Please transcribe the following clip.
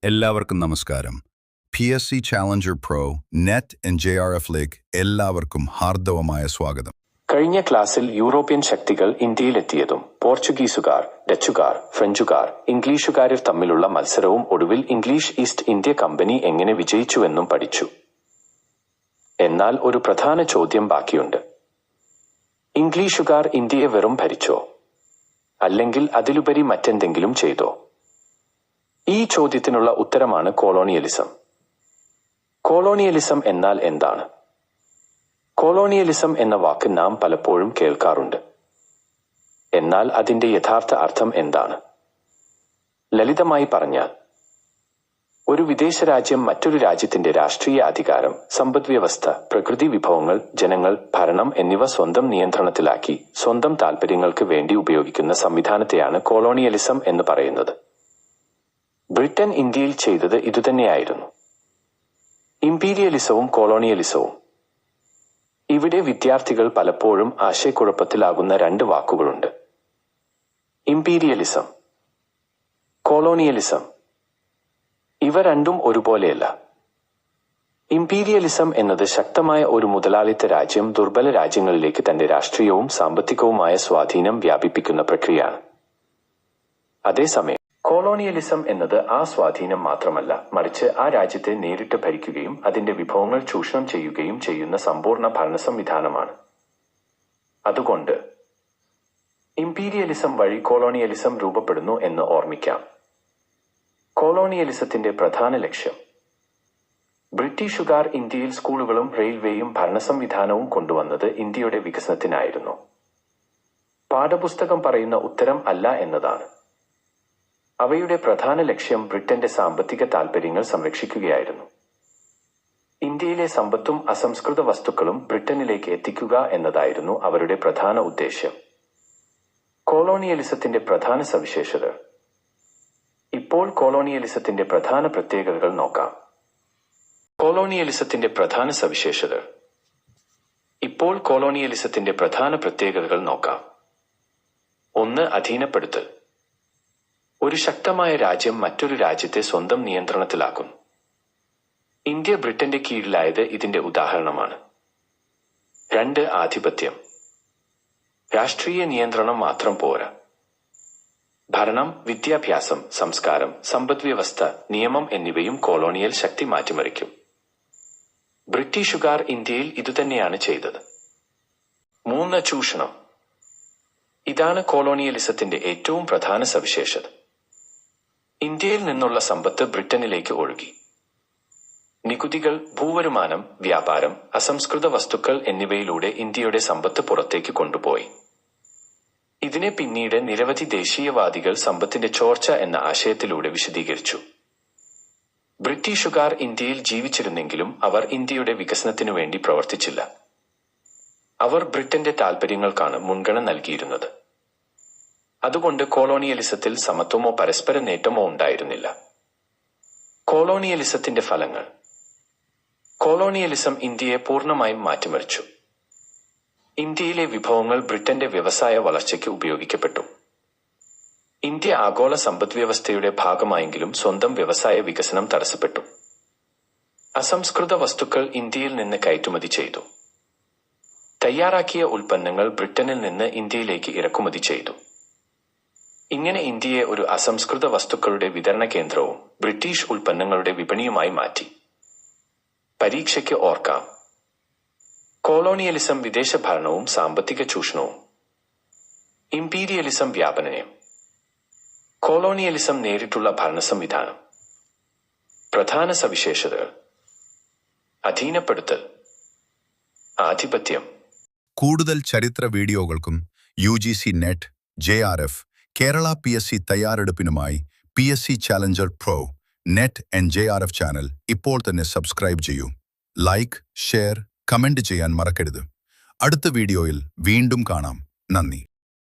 എല്ലാവർക്കും നമസ്കാരം. PSC Challenger Pro, NET and JRF-ലേക്ക് എല്ലാവർക്കും ഹാർദവമായ സ്വാഗതം. കഴിഞ്ഞ ക്ലാസ്സിൽ യൂറോപ്യൻ ശക്തികൾ ഇന്ത്യയിലെത്തിയതും പോർച്ചുഗീസുകാർ, ഡച്ചുകാർ, ഫ്രഞ്ചുകാർ, ഇംഗ്ലീഷുകാർ തമ്മിലുള്ള മത്സരവും ഒടുവിൽ ഇംഗ്ലീഷ് ഈസ്റ്റ് ഇന്ത്യ കമ്പനി എങ്ങനെ വിജയിച്ചുവെന്നും പഠിച്ചു. എന്നാൽ ഒരു പ്രധാന ചോദ്യം ബാക്കിയുണ്ട്. ഇംഗ്ലീഷുകാർ ഇന്ത്യയെ വെറും ഭരിച്ചോ? അല്ലെങ്കിൽ അതിലുപരി മറ്റെന്തെങ്കിലും ചെയ്തോ? ഈ ചോദ്യത്തിനുള്ള ഉത്തരമാണ് കൊളോണിയലിസം. കൊളോണിയലിസം എന്നാൽ എന്താണ്? കൊളോണിയലിസം എന്ന വാക്ക് നാം പലപ്പോഴും കേൾക്കാറുണ്ട്. എന്നാൽ അതിന്റെ യഥാർത്ഥ അർത്ഥം എന്താണ്? ലളിതമായി പറഞ്ഞാൽ, ഒരു വിദേശ രാജ്യം മറ്റൊരു രാജ്യത്തിന്റെ രാഷ്ട്രീയ അധികാരം, സമ്പദ്വ്യവസ്ഥ, പ്രകൃതി വിഭവങ്ങൾ, ജനങ്ങൾ, ഭരണം എന്നിവ സ്വന്തം നിയന്ത്രണത്തിലാക്കി സ്വന്തം താൽപര്യങ്ങൾക്ക് വേണ്ടി ഉപയോഗിക്കുന്ന സംവിധാനത്തെയാണ് കൊളോണിയലിസം എന്ന് പറയുന്നത്. ബ്രിട്ടൻ ഇന്ത്യയിൽ ചെയ്തത് ഇതുതന്നെയായിരുന്നു. ഇംപീരിയലിസവും കൊളോണിയലിസവും. ഇവിടെ വിദ്യാർത്ഥികൾ പലപ്പോഴും ആശയക്കുഴപ്പത്തിലാകുന്ന രണ്ട് വാക്കുകളുണ്ട്: ഇംപീരിയലിസം, കൊളോണിയലിസം. ഇവ രണ്ടും ഒരുപോലെയല്ല. ഇംപീരിയലിസം എന്നത് ശക്തമായ ഒരു മുതലാളിത്ത രാജ്യം ദുർബല രാജ്യങ്ങളിലേക്ക് തന്റെ രാഷ്ട്രീയവും സാമ്പത്തികവുമായ സ്വാധീനം വ്യാപിപ്പിക്കുന്ന പ്രക്രിയയാണ്. അതേസമയം കൊളോണിയലിസം എന്നത് ആ സ്വാധീനം മാത്രമല്ല, മറിച്ച് ആ രാജ്യത്തെ നേരിട്ട് ഭരിക്കുകയും അതിന്റെ വിഭവങ്ങൾ ചൂഷണം ചെയ്യുകയും ചെയ്യുന്ന സമ്പൂർണ്ണ ഭരണ സംവിധാനമാണ്. അതുകൊണ്ട് ഇംപീരിയലിസം വഴി കൊളോണിയലിസം രൂപപ്പെടുന്നു എന്ന് ഓർമ്മിക്കാം. കൊളോണിയലിസത്തിന്റെ പ്രധാന ലക്ഷ്യം: ബ്രിട്ടീഷുകാർ ഇന്ത്യയിൽ സ്കൂളുകളും റെയിൽവേയും ഭരണ സംവിധാനവും കൊണ്ടുവന്നത് ഇന്ത്യയുടെ വികസനത്തിനായിരുന്നു. പാഠപുസ്തകം പറയുന്ന ഉത്തരം അല്ല എന്നതാണ്. അവയുടെ പ്രധാന ലക്ഷ്യം ബ്രിട്ടന്റെ സാമ്പത്തിക താൽപര്യങ്ങൾ സംരക്ഷിക്കുകയായിരുന്നു. ഇന്ത്യയിലെ സമ്പത്തും അസംസ്കൃത വസ്തുക്കളും ബ്രിട്ടനിലേക്ക് എത്തിക്കുക എന്നതായിരുന്നു അവരുടെ പ്രധാന ഉദ്ദേശ്യം. കൊളോണിയലിസത്തിന്റെ പ്രധാന സവിശേഷതകൾ. ഇപ്പോൾ കൊളോണിയലിസത്തിന്റെ പ്രധാന പ്രത്യേകതകൾ നോക്കാം. കൊളോണിയലിസത്തിന്റെ പ്രധാന സവിശേഷതകൾ. ഇപ്പോൾ കൊളോണിയലിസത്തിന്റെ പ്രധാന പ്രത്യേകതകൾ നോക്കാം. 1. അധീനപ്പെടുത്തൽ. ഒരു ശക്തമായ രാജ്യം മറ്റൊരു രാജ്യത്തെ സ്വന്തം നിയന്ത്രണത്തിലാക്കുന്നു. ഇന്ത്യ ബ്രിട്ടന്റെ കീഴിലായത് ഇതിന്റെ ഉദാഹരണമാണ്. 2. ആധിപത്യം. രാഷ്ട്രീയ നിയന്ത്രണം മാത്രം പോരാ. ഭരണം, വിദ്യാഭ്യാസം, സംസ്കാരം, സമ്പദ്വ്യവസ്ഥ, നിയമം എന്നിവയും കൊളോണിയൽ ശക്തി മാറ്റിമറിക്കും. ബ്രിട്ടീഷുകാർ ഇന്ത്യയിൽ ഇതുതന്നെയാണ് ചെയ്തത്. 3. ചൂഷണം. ഇതാണ് കൊളോണിയലിസത്തിന്റെ ഏറ്റവും പ്രധാന സവിശേഷത. ഇന്ത്യയിൽ നിന്നുള്ള സമ്പത്ത് ബ്രിട്ടനിലേക്ക് ഒഴുകി. നികുതികൾ, ഭൂവരുമാനം, വ്യാപാരം, അസംസ്കൃത വസ്തുക്കൾ എന്നിവയിലൂടെ ഇന്ത്യയുടെ സമ്പത്ത് പുറത്തേക്ക് കൊണ്ടുപോയി. ഇതിനെ പിന്നീട് നിരവധി ദേശീയവാദികൾ സമ്പത്തിന്റെ ചോർച്ച എന്ന ആശയത്തിലൂടെ വിശദീകരിച്ചു. ബ്രിട്ടീഷുകാർ ഇന്ത്യയിൽ ജീവിച്ചിരുന്നെങ്കിലും അവർ ഇന്ത്യയുടെ വികസനത്തിനു വേണ്ടി പ്രവർത്തിച്ചില്ല. അവർ ബ്രിട്ടന്റെ താൽപര്യങ്ങൾക്കാണ് മുൻഗണന നൽകിയിരുന്നത്. അതുകൊണ്ട് കൊളോണിയലിസത്തിൽ സമത്വമോ പരസ്പര നേട്ടമോ ഉണ്ടായിരുന്നില്ല. കൊളോണിയലിസത്തിന്റെ ഫലങ്ങൾ. കൊളോണിയലിസം ഇന്ത്യയെ പൂർണ്ണമായും മാറ്റിമറിച്ചു. ഇന്ത്യയിലെ വിഭവങ്ങൾ ബ്രിട്ടന്റെ വ്യവസായ വളർച്ചയ്ക്ക് ഉപയോഗിക്കപ്പെട്ടു. ഇന്ത്യ ആഗോള സമ്പദ്വ്യവസ്ഥയുടെ ഭാഗമായെങ്കിലും സ്വന്തം വ്യവസായ വികസനം തടസ്സപ്പെട്ടു. അസംസ്കൃത വസ്തുക്കൾ ഇന്ത്യയിൽ നിന്ന് കയറ്റുമതി ചെയ്തു. തയ്യാറാക്കിയ ഉൽപ്പന്നങ്ങൾ ബ്രിട്ടനിൽ നിന്ന് ഇന്ത്യയിലേക്ക് ഇറക്കുമതി ചെയ്തു. ഇങ്ങനെ ഇന്ത്യയെ ഒരു അസംസ്കൃത വസ്തുക്കളുടെ വിതരണ കേന്ദ്രവും ബ്രിട്ടീഷ് ഉൽപ്പന്നങ്ങളുടെ വിപണിയുമായി മാറ്റി. പരീക്ഷയ്ക്ക് ഓർക്കാം. കൊളോണിയലിസം വിദേശ ഭരണവും സാമ്പത്തിക ചൂഷണവും. ഇംപീരിയലിസം വ്യാപനം. കൊളോണിയലിസം നേരിട്ടുള്ള ഭരണ സംവിധാനം. പ്രധാന സവിശേഷതകൾ. അധീനപ്പെടുത്തൽ, ആധിപത്യം. കൂടുതൽ ചരിത്ര വീഡിയോകൾക്കും UGC net, JRF, Kerala PSC തയ്യാറെടുപ്പിനുമായി PSC Challenger Pro, NET and JRF channel ഇപ്പോൾ തന്നെ സബ്സ്ക്രൈബ് ചെയ്യൂ. ലൈക്ക്, ഷെയർ, കമന്റ് ചെയ്യാൻ മറക്കരുത്. അടുത്ത വീഡിയോയിൽ വീണ്ടും കാണാം. നന്ദി.